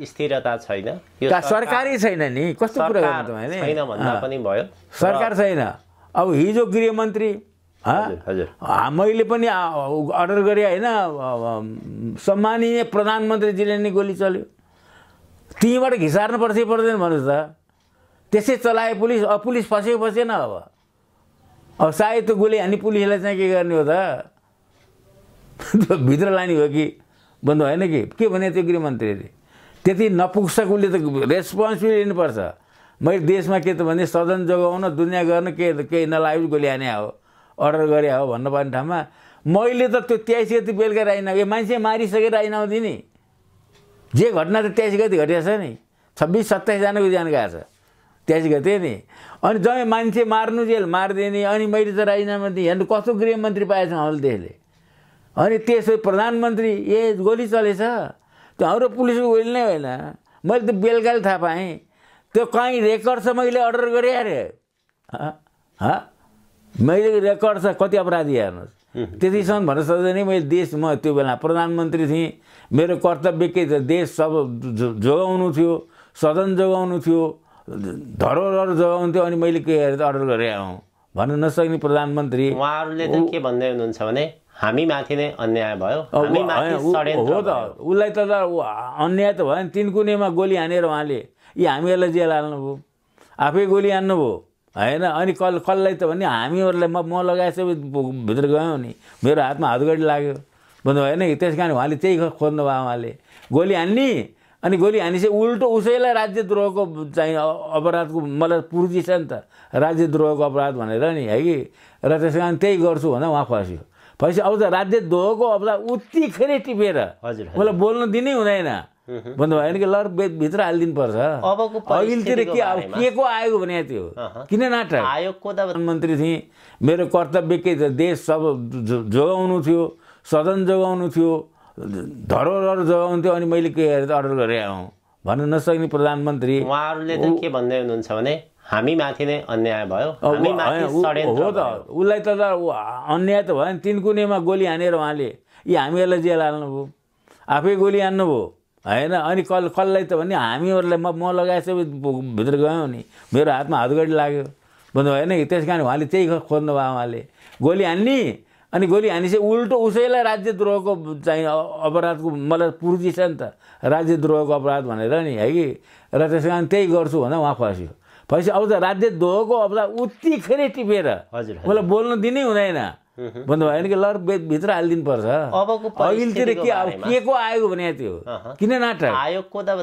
स्थिरता छैन, यो सरकारै छैन नि। कस्तो कुरा गर्नु तपाईँले? छैन भन्दा पनि भयो, सरकार छैन। अब हिजो गृहमन्त्री मैले पनि अर्डर गरेँ होइन, सम्मानीय प्रधानमन्त्रीजीले नै गोली चल्यो। त्यहीँबाट घिसार्नु पर्छ कि पर्दैन भन्नुहोस् त? त्यसै चलाए पुलिस, पुलिस फसेको फसेन। अब सायद त्यो गोली हान्ने पुलिसलाई चाहिँ के गर्ने हो त? भित्र लाने हो कि बन्द होइन के भने त्यो गृहमन्त्रीले? त्यति नपुग्छ, उसले त रेस्पोन्सिबिलिटी लिनुपर्छ। मैले देशमा के त भने सदन जोगाउन, दुनियाँ गर्न केही नलागे गोली हाने हो, अर्डर गरे हो भन्नुपर्ने ठाउँमा मैले त त्यो 23 गति बेलुका राजीनामा, यो मान्छे मारिसकेर राजीनामा दिने। जे घटना त 23 गति घटिएको छ नि, 26-27 जनाको ज्यान गएको छ 23 गते नि। अनि जम्मै मान्छे मार्नु जेल मारिदिने, अनि मैले त राजीनामा दिएँ। हेर्नु कस्तो गृहमन्त्री पाएछौँ हामीले देशले। अनि त्यसो प्रधानमन्त्री गोली चलेछ, त्यो हाम्रो पुलिसको गोली नै होइन। मैले त बेलुकाले थाहा पाएँ। त्यो कहीँ रेकर्ड छ, मैले अर्डर गरेँ अरे। मैले रेकर्ड छ, कति अपराधी हेर्नुहोस्। त्यतिसम्म भन्न सक्दैन। मैले देश, म त्यो बेला प्रधानमन्त्री थिएँ, मेरो कर्तव्य के थियो? देश सब जोगाउनु थियो, सदन जोगाउनु थियो, धरोहर जोगाउनु थियो। अनि मैले के अर्डर गरेँ आउँ भन्न नसक्ने प्रधानमन्त्री। उहाँहरूले त के भन्दै हुनुहुन्छ भने हामी माथि नै अन्याय भयो, हामी माथि षड्यन्त्र हो त। उसलाई त अन्याय त भयो नि। 3 कुनेमा गोली हानेर उहाँले यी हामीहरूलाई जेल हाल्नुभयो, आफै गोली हान्नुभयो होइन। अनि कसलाई त भने हामीहरूलाई म लगाएछ भित्र गयौँ नि, मेरो हातमा हातगढी लाग्यो भन्नु भएन कि? त्यस कारण उहाँले त्यही खोज्नु भयो। उहाँले गोली हान्ने, अनि गोली हानिसके उल्टो उसैलाई राज्यद्रोहको चाहिँ अपराधको मलाई पूर्ति छ नि त, राज्यद्रोहको अपराध भनेर नि है कि। र त्यस कारण त्यही गर्छु भन्दा उहाँ फस्यो। अब त राज्यद्रोहको अपराध उत्तिखेरै टिपेर मलाई बोल्न दिनै हुँदैन भन्नु भएन कि? ल भित्र हालिदिनु पर्छ। अघिल्तिर के को आएको भने त्यो किन नाटक? आयोगको त प्रधानमन्त्री थिएँ, मेरो कर्तव्य के थियो? देश सब जोगाउनु थियो, सदन जोगाउनु थियो, धरोहर जोगाउनु थियो। अनि मैले के अर्डर गरेँ आउँ भन्न नसक्ने प्रधानमन्त्री। उहाँहरूले त के भन्दै हुनुहुन्छ भने हामी माथि नै अन्याय भयो, हामी माथि षड्यन्त्र हो त। उसलाई त अन्याय त भयो नि। 3 कुनेमा गोली हानेर उहाँले यी हामीहरूलाई जेल हाल्नुभयो, आफै गोली हान्नुभयो होइन। अनि कसलाई त भने हामीहरूलाई म लगाएछ भित्र गयौँ नि, मेरो हातमा हातगढी लाग्यो भन्नु भएन कि? त्यस कारण उहाँले त्यही खोज्नु भयो। उहाँले गोली हान्ने, अनि गोली हानिसके उल्टो उसैलाई राज्यद्रोहको चाहिँ अपराधको मलाई पूर्ति छ नि त, राज्यद्रोहको अपराध भनेर नि है कि। र त्यस कारण त्यही गर्छु भन्दा उहाँ फस्यो। अब त राज्यद्रोहको अपराध उत्तिखेरै टिपेर मलाई बोल्न दिनै हुँदैन भन्नु भएन कि? ल भित्र हालिदिनु पर्छ। अघिल्तिर के को आएको भने त्यो किन नाटक? आयोगको त